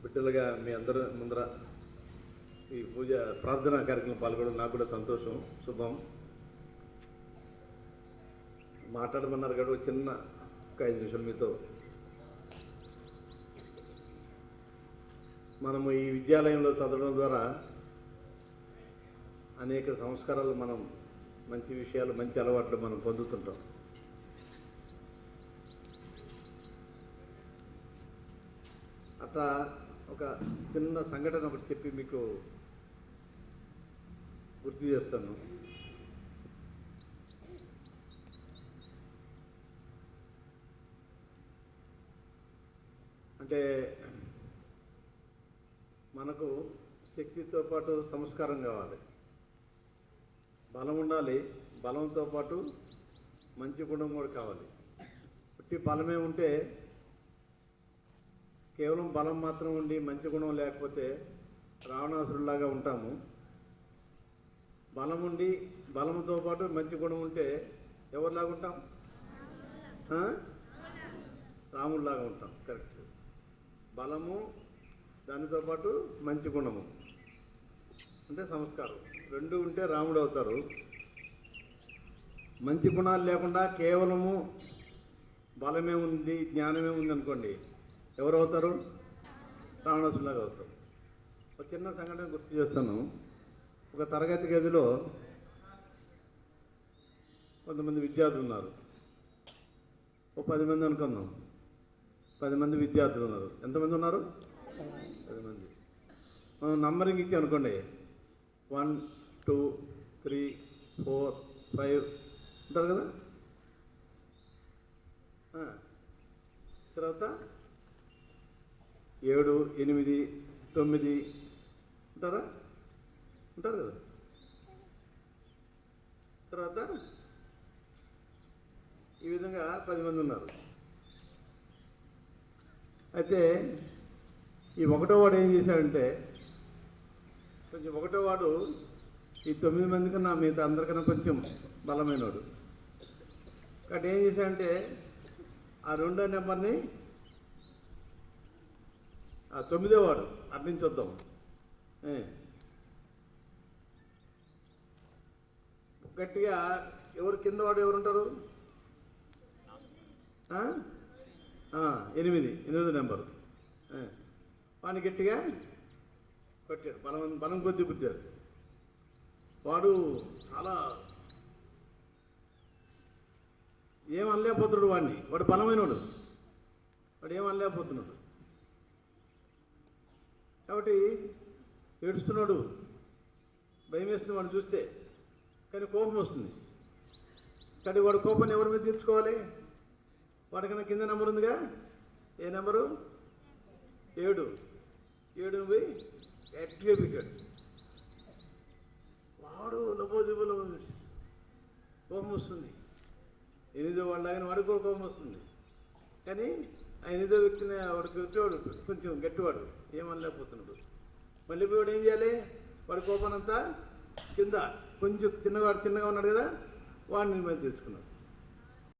బిడ్డలుగా మీ అందరూ ముందర ఈ పూజ ప్రార్థనా కార్యక్రమం పాల్గొనడం నాకు కూడా సంతోషం, శుభం. మాట్లాడమన్నారు కాబట్టి చిన్న ఒక 5 నిమిషాలు మీతో. మనము ఈ విద్యాలయంలో చదవడం ద్వారా అనేక సంస్కారాలు, మనం మంచి విషయాలు, మంచి అలవాట్లు మనం పొందుతుంటాం. అట్లా ఒక చిన్న సంఘటన ఒకటి చెప్పి మీకు గుర్తు చేస్తాను. అంటే మనకు శక్తితో పాటు సంస్కారం కావాలి, బలం ఉండాలి, బలంతో పాటు మంచి గుణం కూడా కావాలి. పుట్టి బలమే ఉంటే, కేవలం బలం మాత్రం ఉండి మంచి గుణం లేకపోతే రావణాసురులాగా ఉంటాము. బలం ఉండి బలంతో పాటు మంచి గుణం ఉంటే ఎవరిలాగా ఉంటాం? రాముడిలాగా ఉంటాం. కరెక్ట్. బలము, దానితో పాటు మంచి గుణము అంటే సంస్కారం, రెండు ఉంటే రాముడు అవుతారు. మంచి గుణాలు లేకుండా కేవలము బలమే ఉంది, జ్ఞానమే ఉంది అనుకోండి, ఎవరు అవుతారు? రావణాసురులాగా అవుతారు. ఒక చిన్న సంఘటన గుర్తు చేస్తాను. ఒక తరగతి గదిలో కొంతమంది విద్యార్థులు ఉన్నారు. ఒక 10 మంది అనుకుందాం. 10 మంది విద్యార్థులు ఉన్నారు. ఎంతమంది ఉన్నారు? 10 మంది. మనం నంబరింగ్ ఇచ్చి అనుకోండి, 1 2 3 4 5 ఉంటారు కదా. తర్వాత 7 8 9 ఉంటారా? ఉంటారు కదా. తర్వాత ఈ విధంగా 10 మంది ఉన్నారు. అయితే ఈ 1వ వాడు ఏం చేశాడంటే, కొంచెం 1వ వాడు ఈ 9 మంది కన్నా మిగతా అందరికన్నా కొంచెం బలమైనవాడు. కాబట్టి ఏం చేశాడంటే, ఆ 2వ నెంబర్ని ఆ 9వ వాడు అటు నుంచి వద్దాం, గట్టిగా ఎవరు కింద వాడు ఎవరుంటారు? 8వ నెంబరు వాడిని గట్టిగా కొట్టాడు. బలం కొద్ది పుట్టాడు. వాడు చాలా ఏమనలేకపోతున్నాడు వాడిని. వాడు బలమైనవాడు, వాడు ఏమనలేకపోతున్నాడు. కాబట్టి ఏడుస్తున్నాడు, భయం వేస్తుంది వాడు చూస్తే, కానీ కోపం వస్తుంది. కానీ వాడు కోపాన్ని ఎవరి మీద తీర్చుకోవాలి? వాడికన్నా కింద నెంబర్ ఉందిగా. ఏ నెంబరు? 7. 7 పోయి గట్టిగా పిక్కాడు. వాడు లబోదిబులో కోపం వస్తుంది. 8వ వాడు లాగానే వాడికి కూడా కోపం వస్తుంది. కానీ ఆ 8వ వ్యక్తిని వాడికి వచ్చేవాడు కొంచెం గట్టివాడు, ఏమనలేకపోతున్నాడు. మళ్ళీ పోయి వాడు ఏం చేయాలి? వాడి కోపానంతా కింద, కొంచెం చిన్నగా ఉన్నాడు కదా, వాడిని మీద తెచ్చుకున్నాడు.